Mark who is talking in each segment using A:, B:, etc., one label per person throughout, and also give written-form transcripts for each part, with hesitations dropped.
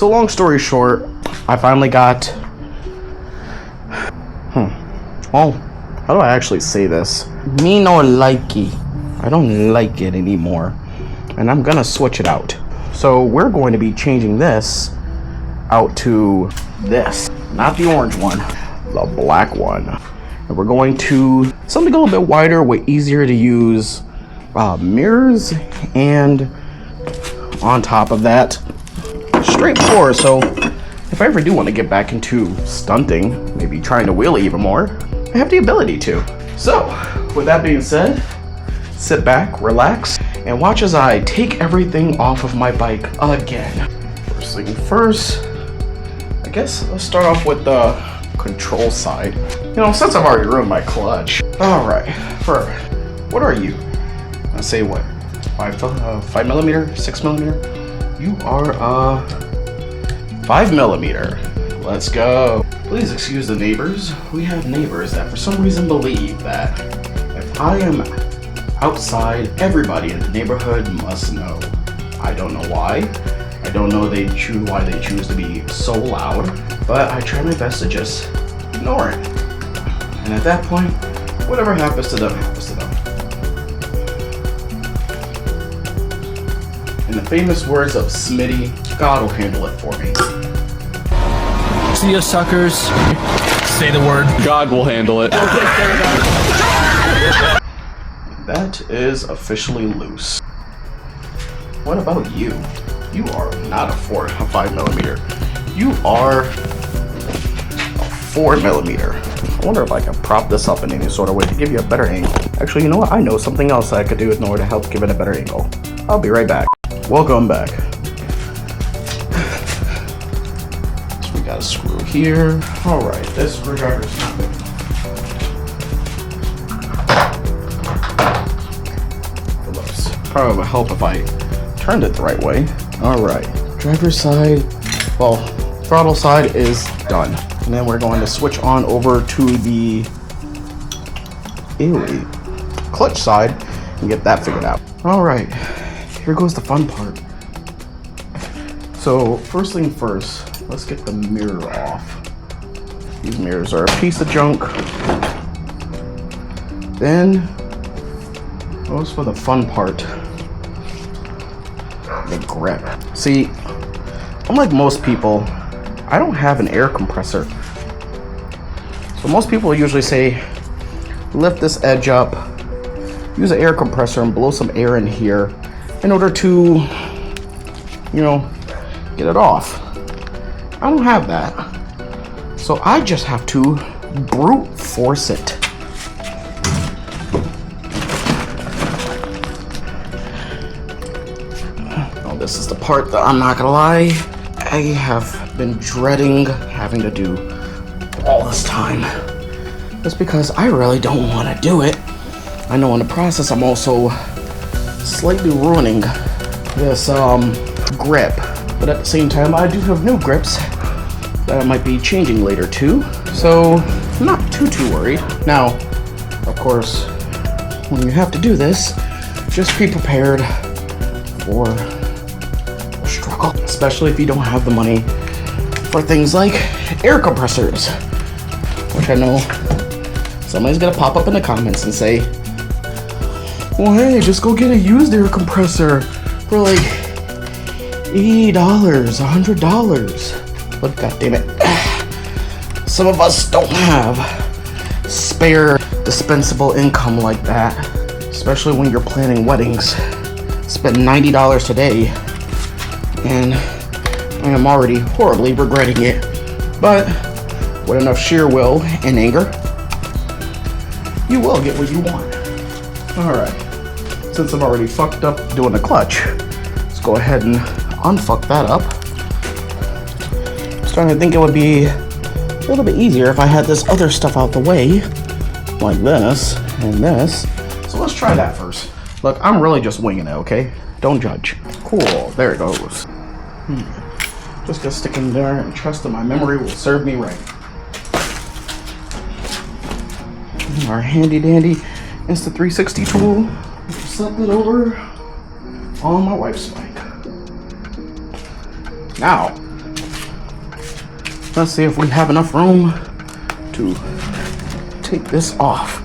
A: So long story short, I finally got... Well, how do I actually say this? Me no likey. I don't like it anymore. And I'm gonna switch it out. So we're going to be changing this out to this. Not the orange one, the black one. And we're going to something a little bit wider, way easier to use mirrors, and on top of that, straight floor. So if I ever do want to get back into stunting, maybe trying to wheelie even more, I have the ability to. So with that being said, sit back, relax, and watch as I take everything off of my bike again. First thing first, I guess let's start off with the control side. You know, since I've already ruined my clutch. All right, what are you? I say what? 5 millimeter, 6 millimeter? You are 5 millimeter. Let's go. Please excuse the neighbors. We have neighbors that for some reason believe that if I am outside, everybody in the neighborhood must know. I don't know why. I don't know why they choose to be so loud, but I try my best to just ignore it. And at that point, whatever happens to them, happens to them. In the famous words of Smitty, God will handle it for me.
B: See you suckers. Say the word. God will handle it.
A: That is officially loose. What about you? You are not a 5 millimeter. You are a 4 millimeter. I wonder if I can prop this up in any sort of way to give you a better angle. Actually, you know what? I know something else I could do in order to help give it a better angle. I'll be right back. Welcome back. So we got a screw here. All right, this screwdriver is not big enough. Probably would help if I turned it the right way. All right, driver's side, well, throttle side is done. And then we're going to switch on over to the clutch side and get that figured out. All right, here goes the fun part. So first thing first, let's get the mirror off. These mirrors are a piece of junk. Then goes for the fun part, the grip. See, unlike most people, I don't have an air compressor. So most people usually say, lift this edge up, use an air compressor and blow some air in here in order to, you know, get it off. I don't have that. So I just have to brute force it. This is the part that I'm not gonna lie, I have been dreading having to do all this time. Just because I really don't want to do it. I know in the process I'm also slightly ruining this grip. But at the same time, I do have new grips that I might be changing later too. So I'm not too worried. Now, of course, when you have to do this, just be prepared for struggle, especially if you don't have the money for things like air compressors, which I know somebody's gonna pop up in the comments and say, well, hey, just go get a used air compressor for like $80, $100. But god damn it, some of us don't have spare dispensable income like that, especially when you're planning weddings. Spend $90 today, and I am already horribly regretting it. But with enough sheer will and anger, you will get what you want. Alright, since I'm already fucked up doing the clutch, let's go ahead and unfuck that up. I was starting to think it would be a little bit easier if I had this other stuff out the way, like this and this. So let's try that first. Look, I'm really just winging it, okay? Don't judge. Cool, there it goes. Just gonna stick in there and trust that my memory will serve me right. Our handy dandy Insta360 tool. Set it over on my wife's bike. Now, Let's see if we have enough room to take this off.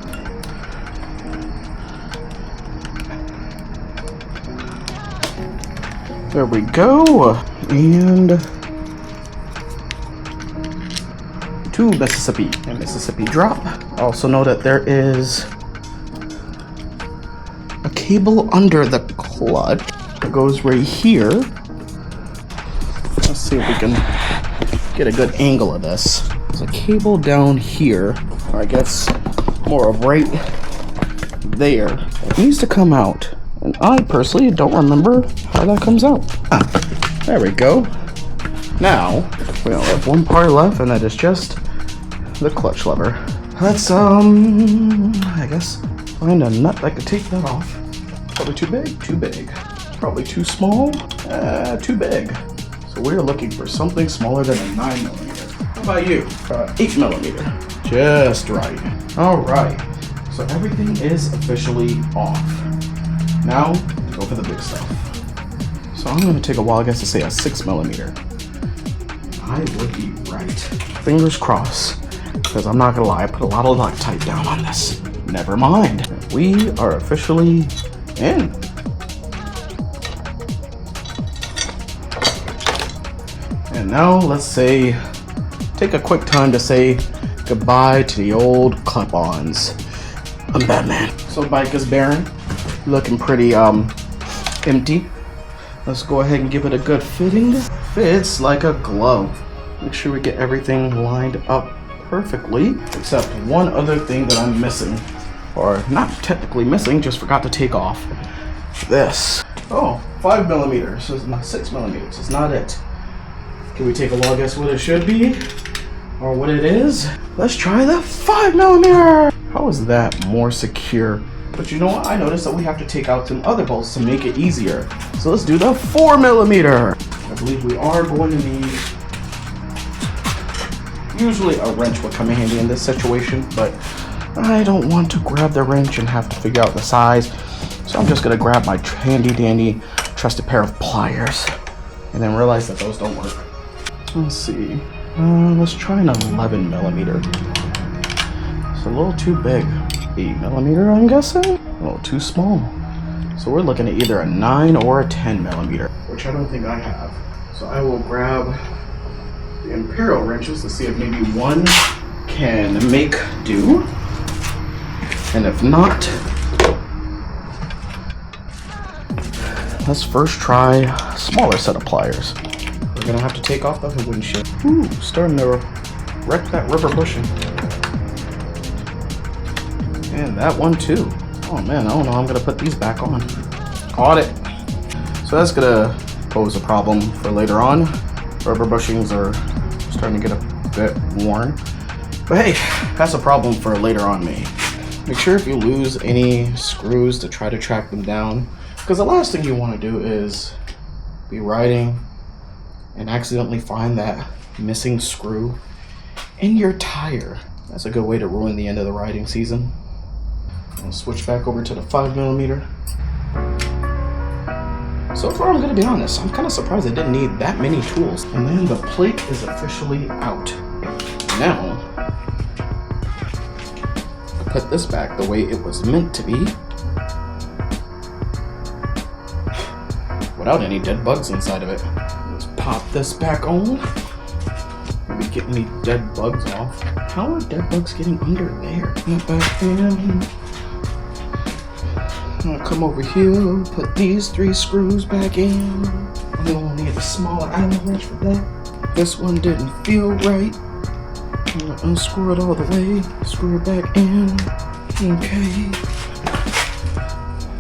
A: There we go. And to Mississippi. And Mississippi drop. Also know that there is a cable under the clutch that goes right here. Let's see if we can get a good angle of this. There's a cable down here. I guess more of right there. It needs to come out. And I personally don't remember how that comes out. There we go. Now, we only have one part left, and that is just the clutch lever. Let's, I guess, find a nut that could take that off. Probably too big? Too big. Probably too small? Too big. So we're looking for something smaller than a 9mm. How about you? 8mm. Just right. Alright. So everything is officially off. Now, go for the big stuff. So I'm going to take a wild guess to say a 6mm. I would be right. Fingers crossed. Because I'm not going to lie, I put a lot of Loctite down on this. Never mind. We are officially in. And now let's take a quick time to say goodbye to the old clip-ons. I'm Batman. So bike is barren. Looking pretty empty. Let's go ahead and give it a good fitting. Fits like a glove. Make sure we get everything lined up perfectly, except one other thing that I'm missing, or not technically missing, just forgot to take off this. Oh, 5mm, so it's not 6mm, it's not it. Can we take a wild guess what it should be, or what it is? Let's try the 5mm. How is that more secure? But you know what? I noticed that we have to take out some other bolts to make it easier. So let's do the 4mm. I believe we are going to need, usually a wrench would come in handy in this situation, but I don't want to grab the wrench and have to figure out the size. So I'm just gonna grab my handy dandy trusted pair of pliers and then realize that those don't work. Let's see, let's try an 11mm. It's a little too big. 8mm, I'm guessing? A little too small. So we're looking at either a 9 or a 10mm, which I don't think I have. So I will grab the Imperial wrenches to see if maybe one can make do. And if not, let's first try a smaller set of pliers. We're gonna have to take off the windshield. Ooh, starting to wreck that rubber bushing. And that one too. Oh man, I don't know how I'm gonna put these back on. Caught it. So that's gonna pose a problem for later on. Rubber bushings are starting to get a bit worn. But hey, that's a problem for later on me. Make sure if you lose any screws to try to track them down. Because the last thing you want to do is be riding and accidentally find that missing screw in your tire. That's a good way to ruin the end of the riding season. I'll switch back over to the 5mm. So far, I'm gonna be honest, I'm kind of surprised I didn't need that many tools. And then the plate is officially out. Now, put this back the way it was meant to be, without any dead bugs inside of it. Let's pop this back on. Maybe get any dead bugs off. How are dead bugs getting under there? Back in. I'll come over here, put these 3 screws back in. I'm gonna need a smaller Allen wrench for that. This one didn't feel right. I'm gonna unscrew it all the way, screw it back in. Okay.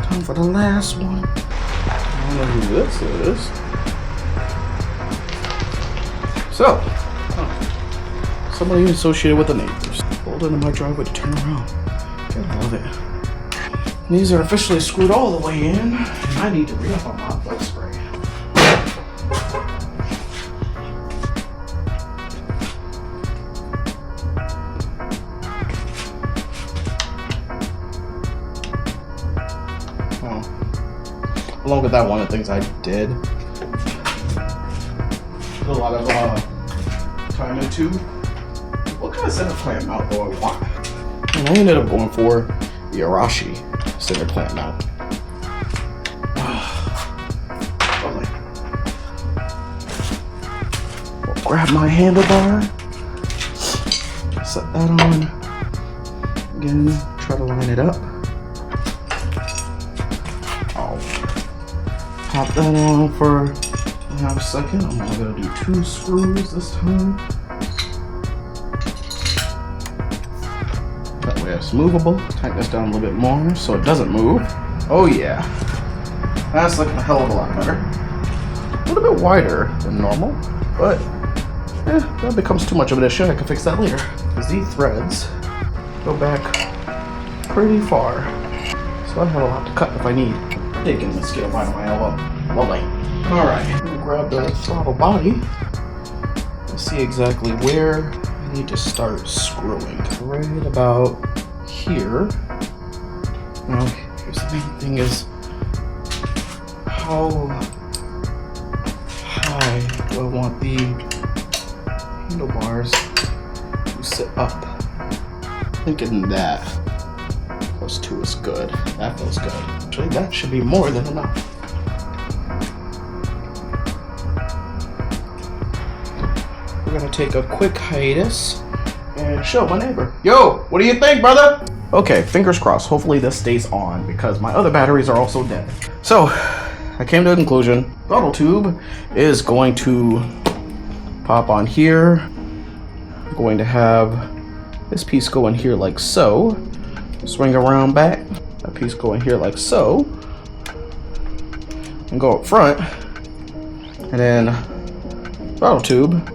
A: Time for the last one. I don't know who this is. So, somebody associated with the neighbors. Pulled into my driveway to turn around. Gotta love it. These are officially screwed all the way in. I need to re-up on my bug spray. Along with that, one of the things I did, a lot of time into what kind of center clamp mount do I want. And I ended up going for the Arashi center clamp mount. Lovely. We'll grab my handlebar, set that on. Again, try to line it up. I'll pop that on for half a second. I'm only gonna do 2 screws this time. That way it's movable. Tighten this down a little bit more so it doesn't move. Oh yeah. That's looking a hell of a lot better. A little bit wider than normal, but that becomes too much of an issue. I can fix that later. Because these threads go back pretty far. So I have a lot to cut if I need. Taking the scale by my elbow. Lovely. Alright, I'm gonna grab the throttle body and see exactly where I need to start screwing. Right about here. Now, here's the main thing is how high do I want the handlebars to sit up? Thinking that +2 is good. That feels good. Actually, that should be more than enough. We're gonna take a quick hiatus and show my neighbor. Yo, what do you think, brother? Okay, fingers crossed. Hopefully this stays on because my other batteries are also dead. So, I came to a conclusion. Throttle tube is going to pop on here. I'm going to have this piece go in here like so. Swing around back. That piece go in here like so. And go up front. And then throttle tube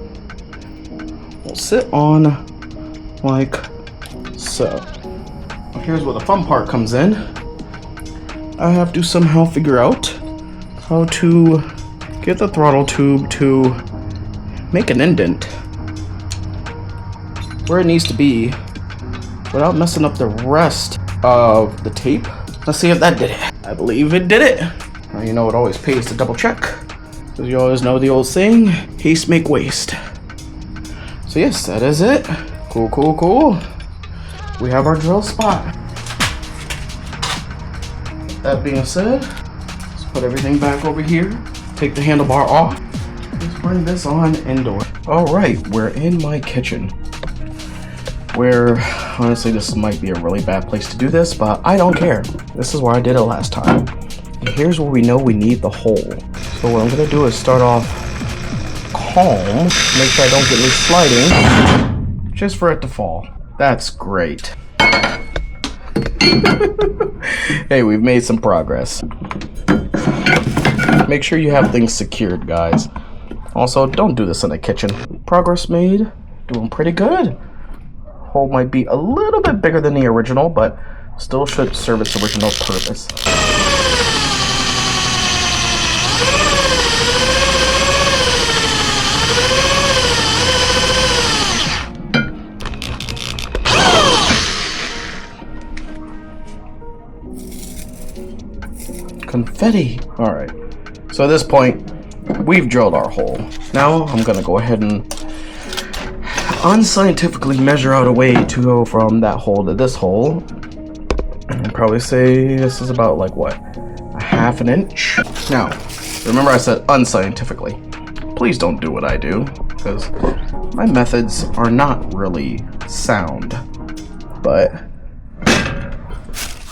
A: will sit on like so. Here's where the fun part comes in. I have to somehow figure out how to get the throttle tube to make an indent where it needs to be without messing up the rest of the tape. Let's see if that did it. I believe it did it. Now, you know it always pays to double check, because you always know the old saying, haste make waste. So yes, that is it. Cool, cool, cool. We have our drill spot. That being said, let's put everything back over here. Take the handlebar off. Let's bring this on indoor. All right, we're in my kitchen. Where, honestly, this might be a really bad place to do this, but I don't care. This is where I did it last time. And here's where we know we need the hole. So what I'm gonna do is start off calm, make sure I don't get me sliding, just for it to fall. That's great. Hey, we've made some progress. Make sure you have things secured, guys. Also, don't do this in the kitchen. Progress made. Doing pretty good. Hole might be a little bit bigger than the original, but still should serve its original purpose. Confetti. All right. So at this point, we've drilled our hole. Now I'm gonna go ahead and unscientifically measure out a way to go from that hole to this hole. And probably say this is about like what, a ½ inch. Now, remember I said unscientifically. Please don't do what I do, because my methods are not really sound. But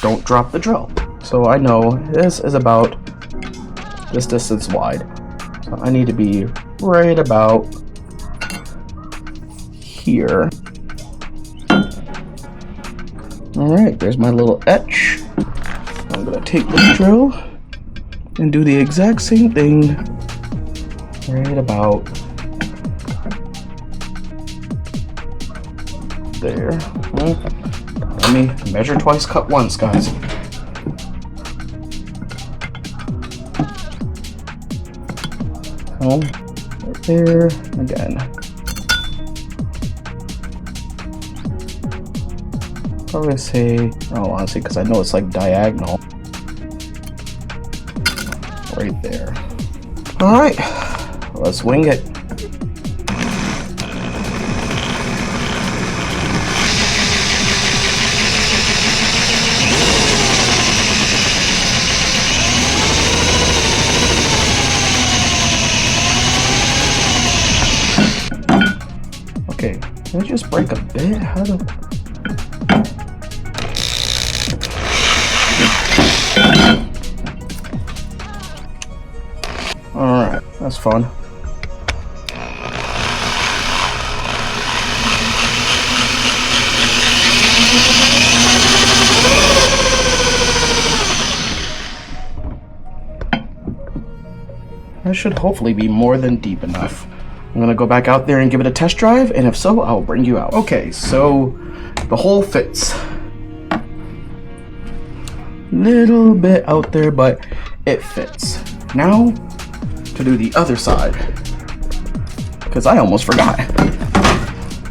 A: don't drop the drill. So I know this is about this distance wide. So I need to be right about here. Alright, there's my little etch. I'm gonna take this drill and do the exact same thing right about there. Let me measure twice, cut once, guys. Oh, right there again. Probably say, oh, honestly, because I know it's like diagonal. Right there. Alright, let's wing it. Okay, did I just break a bit? How do... Alright, that's fun. That should hopefully be more than deep enough. I'm gonna go back out there and give it a test drive, and if so, I'll bring you out. Okay, so the hole fits. Little bit out there, but it fits. Now, to do the other side, because I almost forgot.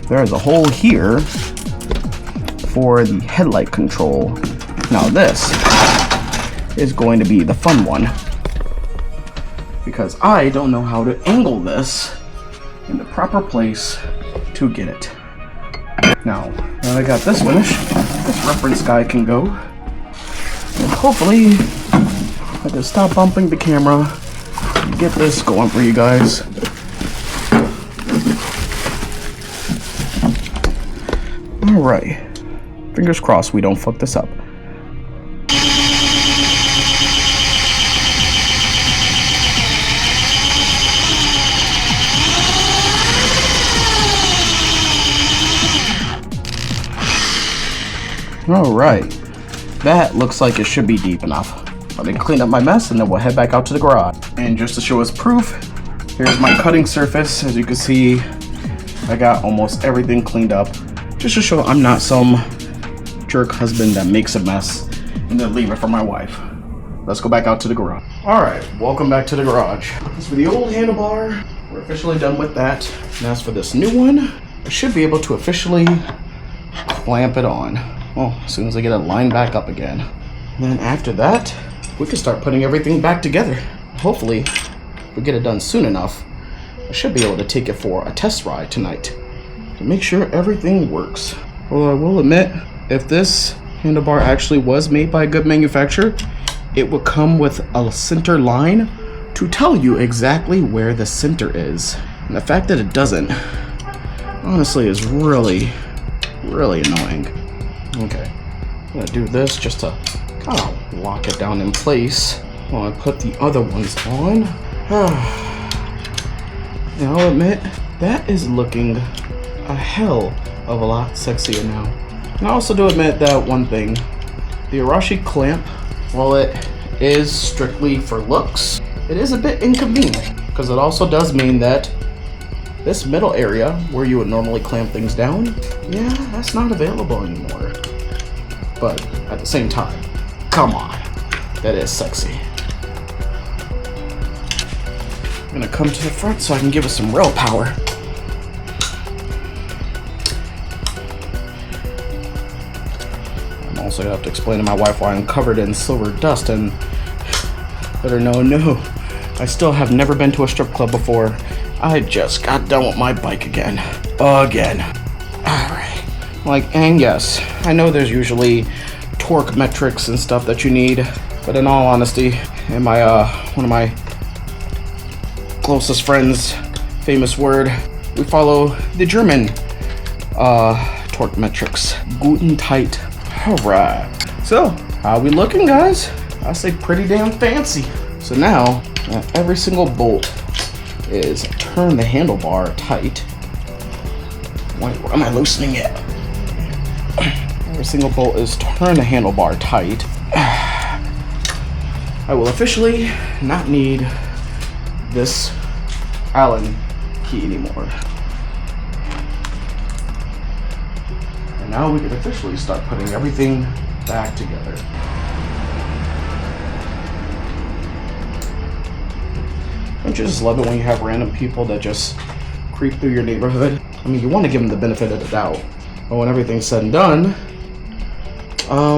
A: There's a hole here for the headlight control. Now this is going to be the fun one, because I don't know how to angle this in the proper place to get it. Now that I got this finished, this reference guy can go, and hopefully I can stop bumping the camera and get this going for you guys. Alright, fingers crossed we don't fuck this up. Alright, that looks like it should be deep enough. Let me clean up my mess and then we'll head back out to the garage. And just to show us proof, here's my cutting surface. As you can see, I got almost everything cleaned up. Just to show I'm not some jerk husband that makes a mess and then leave it for my wife. Let's go back out to the garage. Alright, welcome back to the garage. As for the old handlebar, we're officially done with that. And as for this new one, I should be able to officially clamp it on. Well, as soon as I get it lined back up again. And then after that, we can start putting everything back together. Hopefully, if we get it done soon enough, I should be able to take it for a test ride tonight to make sure everything works. Well, I will admit, if this handlebar actually was made by a good manufacturer, it would come with a center line to tell you exactly where the center is. And the fact that it doesn't, honestly, is really, really annoying. Okay, I'm gonna do this just to kind of lock it down in place while I put the other ones on. And I'll admit, that is looking a hell of a lot sexier now. And I also do admit that one thing, the Arashi clamp, while it is strictly for looks, it is a bit inconvenient, because it also does mean that this middle area where you would normally clamp things down, yeah, that's not available anymore. But at the same time, come on, that is sexy. I'm gonna come to the front so I can give it some real power. I'm also gonna have to explain to my wife why I'm covered in silver dust and let her know, no, I still have never been to a strip club before. I just got done with my bike again. Alright. Like, and yes, I know there's usually torque metrics and stuff that you need, but in all honesty, and my one of my closest friends, famous word, we follow the German torque metrics. Guten tight. Alright. So, how we looking, guys? I say pretty damn fancy. So now, every single bolt is turn the handlebar tight. Wait, where am I loosening it? Every single bolt is turn the handlebar tight. I will officially not need this Allen key anymore. And now we can officially start putting everything back together. Don't you just love it when you have random people that just creep through your neighborhood? I mean, you want to give them the benefit of the doubt. But when everything's said and done, I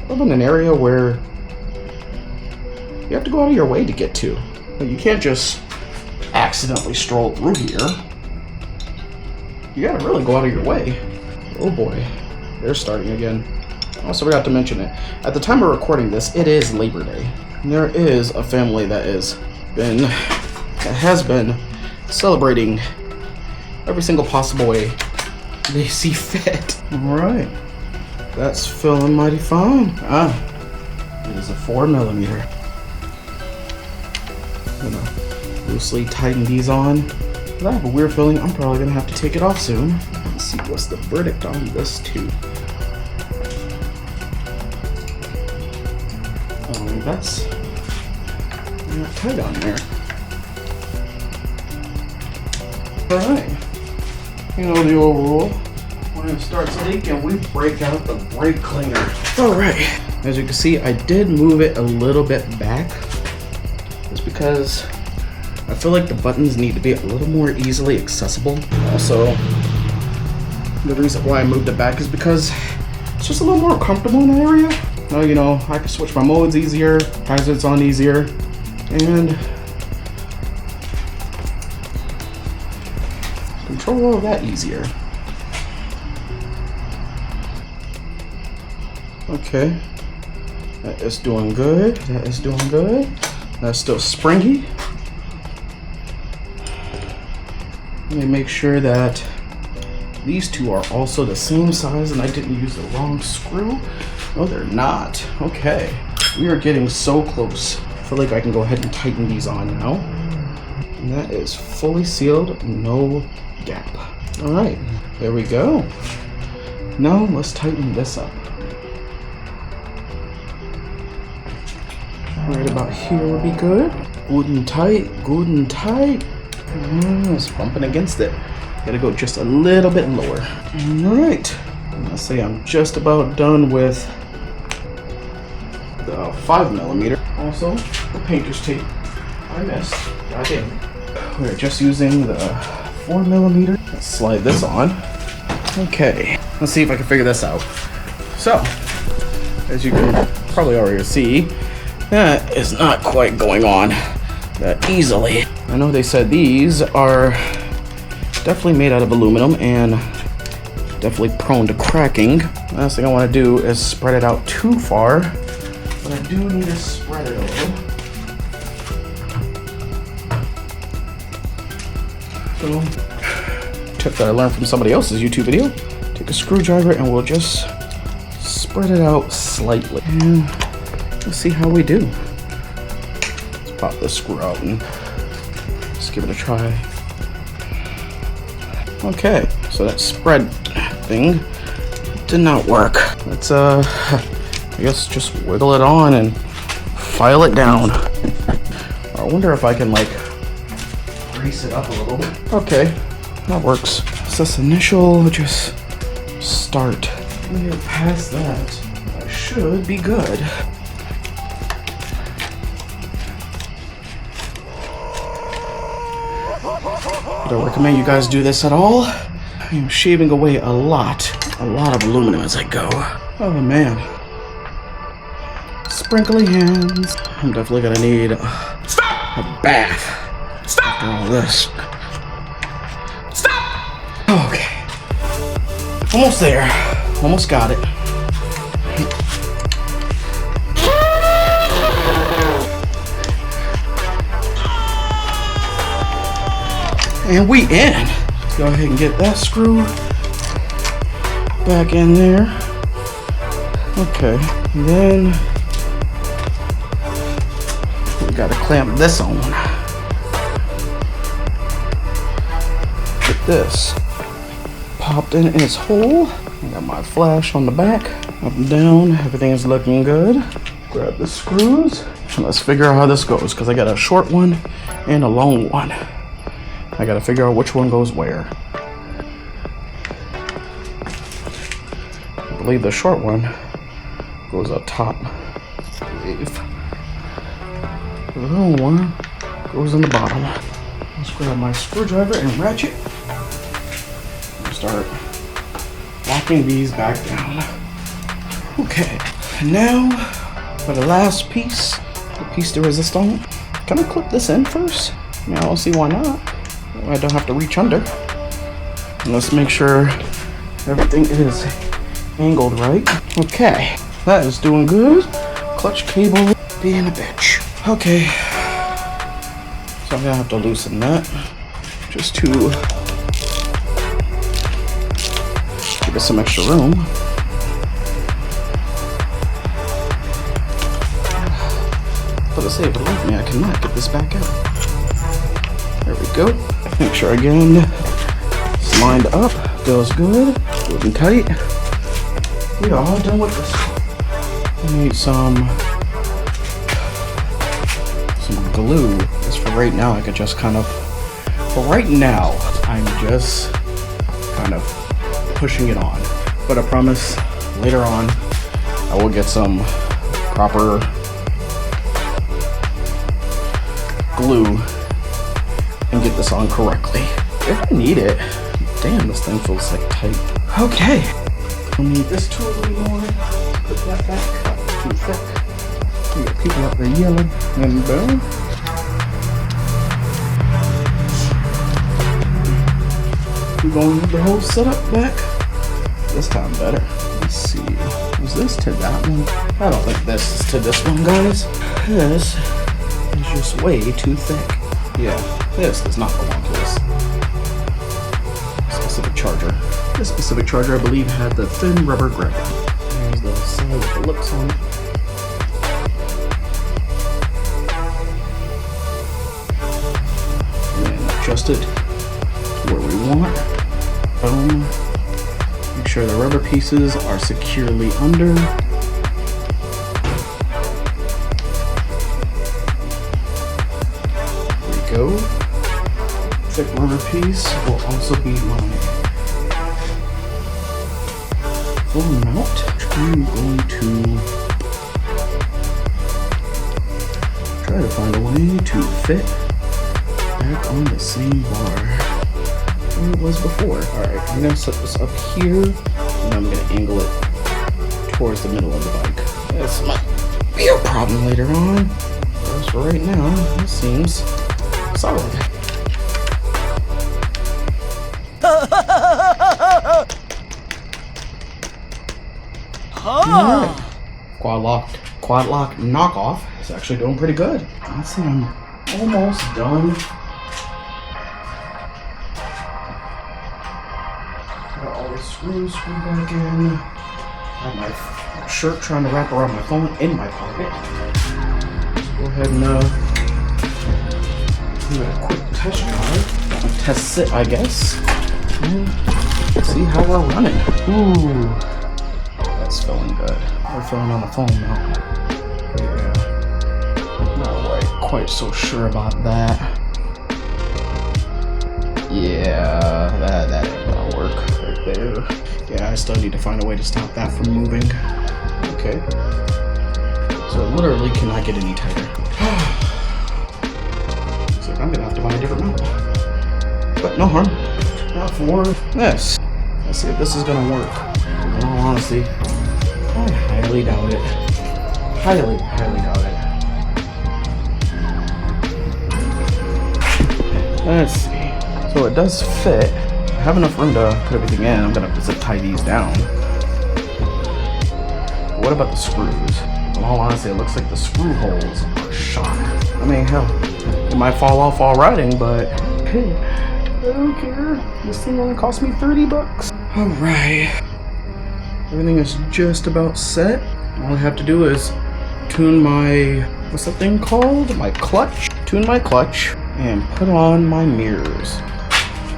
A: live in an area where you have to go out of your way to get to. You can't just accidentally stroll through here. You gotta really go out of your way. Oh boy, they're starting again. Also forgot to mention it. At the time of recording this, it is Labor Day. And there is a family that has been celebrating every single possible way they see fit. All right, that's filling mighty fine. It is a 4mm. I'm gonna loosely tighten these on. But I have a weird feeling I'm probably gonna have to take it off soon. Let's see what's the verdict on this too. That's not tight on there. Alright. You know the old rule. When it starts leaking, we break out the brake cleaner. Alright. As you can see, I did move it a little bit back. It's because I feel like the buttons need to be a little more easily accessible. Also, the reason why I moved it back is because it's just a little more comfortable in the area. Now, you know, I can switch my modes easier, hazards on easier, and control all of that easier. Okay, that is doing good. That is doing good. That's still springy. Let me make sure that these two are also the same size and I didn't use the wrong screw. No, they're not. Okay, we are getting so close. I feel like I can go ahead and tighten these on now. And that is fully sealed, no gap. All right, there we go. Now let's tighten this up. Right about here would be good. Good and tight, good and tight. It's bumping against it. Gotta go just a little bit lower. All right, let's say I'm just about done with the 5mm. Also, the painter's tape. I missed. Goddamn. We're just using the 4mm. Let's slide this on. Okay, let's see if I can figure this out. So, as you can probably already see, that is not quite going on that easily. I know they said these are definitely made out of aluminum and definitely prone to cracking. Last thing I want to do is spread it out too far, but I do need to spread it a little. So, tip that I learned from somebody else's YouTube video: take a screwdriver and we'll just spread it out slightly. And let's see how we do. Let's pop this screw out and just give it a try. Okay, so that spread thing did not work. Let's I guess just wiggle it on and file it down. I wonder if I can like grease it up a little. Okay, that works. So this initial just start. When you get past that, I should be good. Would I recommend you guys do this at all? I am shaving away a lot of aluminum as I go. Oh man. Sprinkly hands. I'm definitely gonna need a bath after all this. Stop! Okay. Almost there. Almost got it. And we in. Let's go ahead and get that screw back in there. Okay, and then we gotta clamp this on. Get this popped in its hole. I got my flash on the back, up and down. Everything is looking good. Grab the screws and let's figure out how this goes, because I got a short one and a long one. I gotta figure out which one goes where. I believe the short one goes up top. I believe the long one goes in the bottom. Let's grab my screwdriver and ratchet and start locking these back down. Okay, and now for the last piece, the piece de resistance. Can I clip this in first? I mean, I don't see why not. I don't have to reach under. And let's make sure everything is angled right. Okay, that is doing good. Clutch cable being a bitch. Okay, so I'm gonna have to loosen that just to Give it some extra room. But to say, believe me, I cannot get this back out. There we go. Make sure again, it's lined up, feels good, looking tight. We are all done with this. I need some glue. Just for right now, I could just kind of, for right now, I'm just kind of pushing it on. But I promise later on, I will get some proper glue and get this on correctly. If I need it. Damn, this thing feels like tight. Okay. Don't need this tool anymore. Put that back. Too thick. We got people up there yelling. And boom. We're going with the whole setup back. This time better. Let's see. Was this to that one? I don't think this is to this one, guys. This is just way too thick. Yeah, this does not belong to this specific charger. This specific charger, I believe, had the thin rubber grip. There's the side with the lips on it. And adjust it to where we want. Boom. Make sure the rubber pieces are securely under. Go. Thick rubber piece will also be my full mount. I'm going to try to find a way to fit back on the same bar where it was before. Alright, I'm going to set this up here and I'm going to angle it towards the middle of the bike. This might be a problem later on. But for right now, this seems solid. Alright. Quad lock knockoff is actually doing pretty good. Let's see, I'm almost done. Got all the screws screwed back in. Got my shirt trying to wrap around my phone in my pocket. Let's go ahead and do a quick test drive. Test it, I guess. And see how we're running. Ooh, that's feeling good. We're feeling on the phone now. Yeah. Not quite so sure about that. Yeah, that ain't gonna work right there. Yeah, I still need to find a way to stop that from moving. Okay. So it literally cannot get any tighter. So I'm gonna have to find a different mount. But no harm. Now for this. Let's see if this is gonna work. In all honesty, I highly doubt it. Highly doubt it. Let's see. So it does fit. I have enough room to put everything in. I'm gonna zip tie these down. But what about the screws? In all honesty, it looks like the screw holes are shot. I mean, hell, it might fall off while riding, but hey, I don't care. This thing only cost me 30 bucks. Alright. Everything is just about set. All I have to do is tune my, what's that thing called? My clutch. Tune my clutch and put on my mirrors.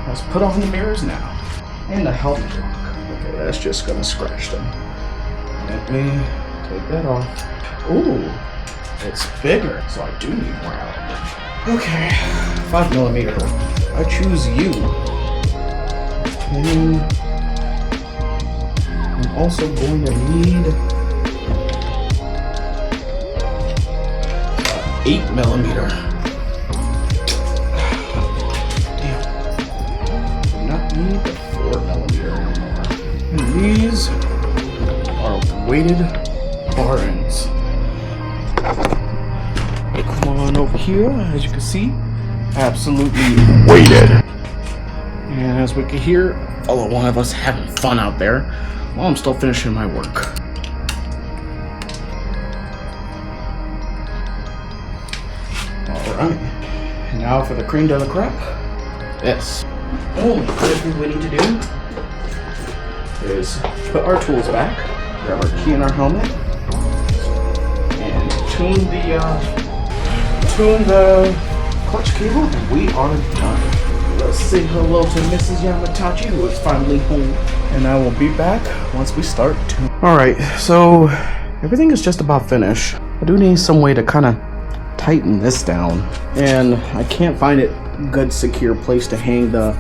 A: Let's put on the mirrors now. And the helmet lock. Okay, that's just gonna scratch them. Let me take that off. Ooh, it's bigger, so I do need more out. Okay, 5mm. I choose you. And I'm also going to need 8mm. Damn. Do not need the 4mm anymore. And these are weighted bar ends. Come on over here, as you can see, absolutely weighted. And as we can hear, all one of us having fun out there while I'm still finishing my work. Alright, now for the cream de la crap. Yes. Only thing we need to do is put our tools back, grab our key and our helmet, and tune the clutch cable, and we are done. Let's say hello to Mrs. Yamatachi, who is finally home, and I will be back once we start tuning. Alright, so everything is just about finished. I do need some way to kind of tighten this down, and I can't find a good secure place to hang the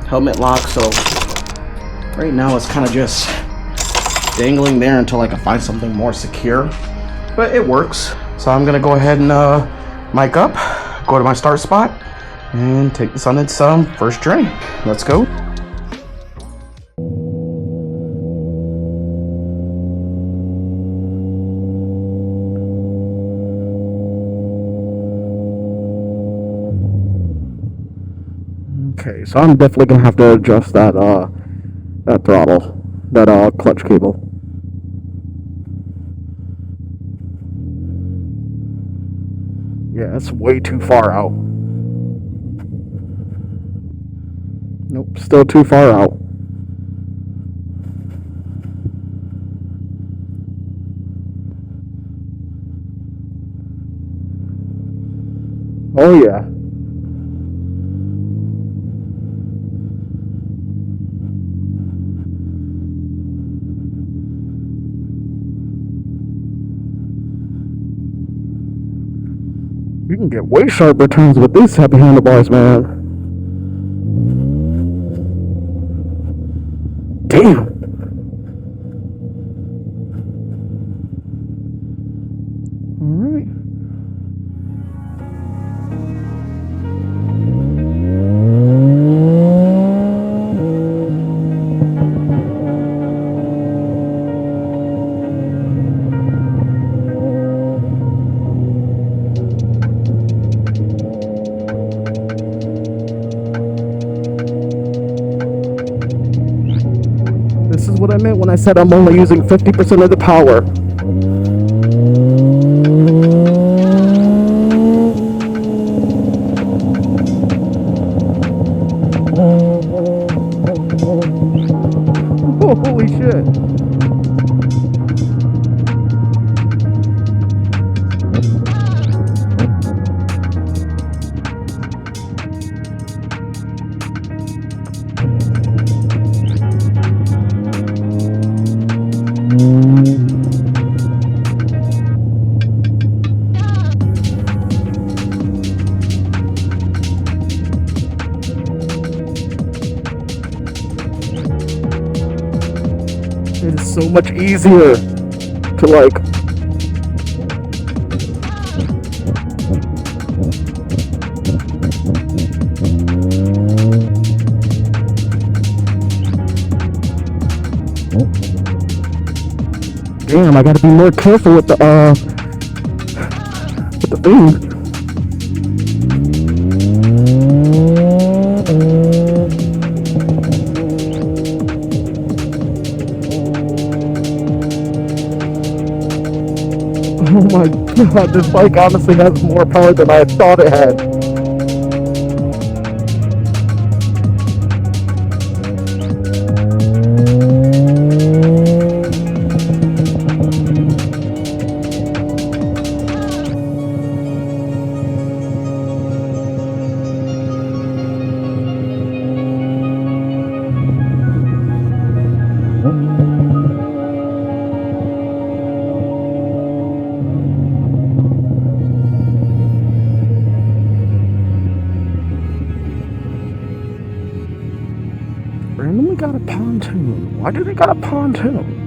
A: helmet lock, so right now it's kind of just dangling there until I can find something more secure, but it works. So I'm gonna go ahead and mic up, go to my start spot, and take this on its first journey. Let's go. Okay, so I'm definitely gonna have to adjust that that throttle, that clutch cable. Yeah, it's way too far out. Nope, still too far out. Oh yeah. You can get way sharper turns with these type of handlebars, man. Damn. Alright. This is what I meant when I said I'm only using 50% of the power. Oh, holy shit. It is so much easier to like damn, I gotta be more careful with the thing. Oh my god, this bike honestly has more power than I thought it had. Randomly got a pontoon. Why do they got a pontoon?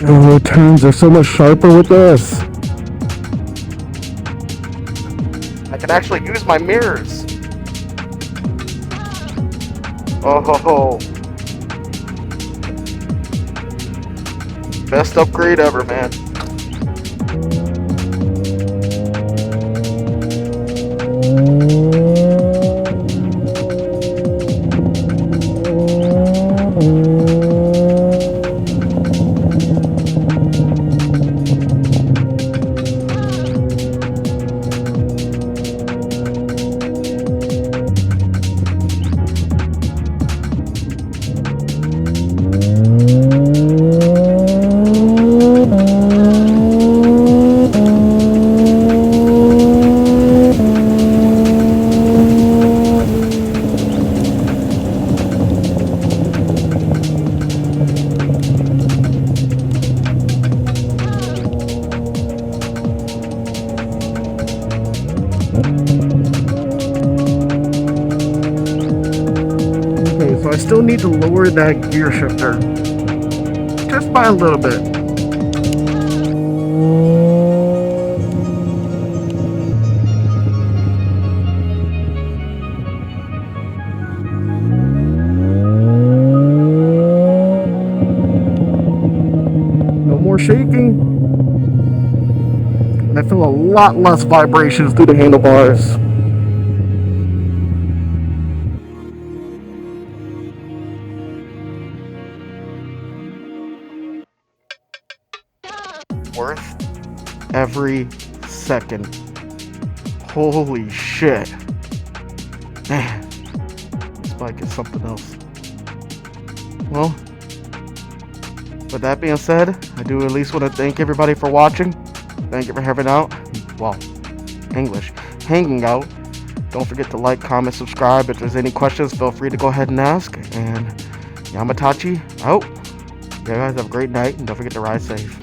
A: Oh, turns are so much sharper with this. I can actually use my mirrors. Oh ho ho. Best upgrade ever, man. still need to lower that gear shifter. Just by a little bit. No more shaking. And I feel a lot less vibrations through the handlebars. Worth every second. Holy shit. Man, this bike is something else. Well, with that being said, I do at least want to thank everybody for watching. Thank you for hanging out. Well, hanging out. Don't forget to like, comment, subscribe. If there's any questions, feel free to go ahead and ask. And Yamatachi out. You guys have a great night, and don't forget to ride safe.